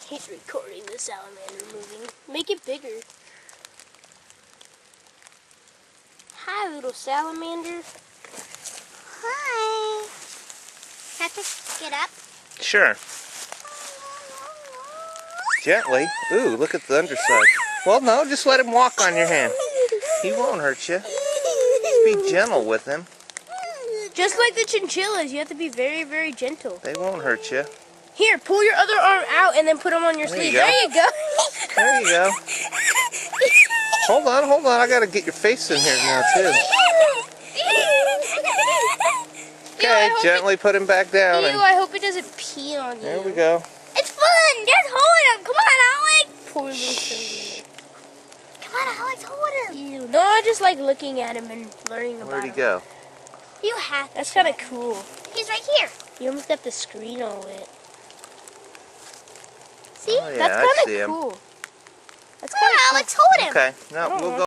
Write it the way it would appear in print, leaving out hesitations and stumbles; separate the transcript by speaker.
Speaker 1: hate recording the salamander moving. Make it bigger. Hi, little salamander.
Speaker 2: Hi. Have to get up?
Speaker 3: Sure. Gently. Ooh, look at the underside. Well, no, just let him walk on your hand. He won't hurt you. Just be gentle with him.
Speaker 1: Just like the chinchillas, you have to be very, very gentle.
Speaker 3: They won't hurt you.
Speaker 1: Here, pull your other arm out and then put them on your sleeve. There you go.
Speaker 3: There you go. Hold on. I gotta get your face in here now, too. Okay, gently put him back down.
Speaker 1: Ew, I hope it doesn't pee on you.
Speaker 3: There we go.
Speaker 2: It's fun! Just hold him! Come on, Alex!
Speaker 1: Poor little salamander.
Speaker 2: Come on, Alex, hold him!
Speaker 1: Ew. No, I just like looking at him and learning about
Speaker 3: Where'd he
Speaker 1: him.
Speaker 3: go?
Speaker 2: You have to.
Speaker 1: That's kind of cool.
Speaker 2: He's right here.
Speaker 1: You almost got the screen all wet.
Speaker 2: See?
Speaker 3: Oh, yeah,
Speaker 1: That's
Speaker 3: I see
Speaker 1: kind of
Speaker 3: him.
Speaker 1: cool. That's
Speaker 2: Come on,
Speaker 1: kind of
Speaker 2: Alex, hold him!
Speaker 3: Okay, no, we'll go.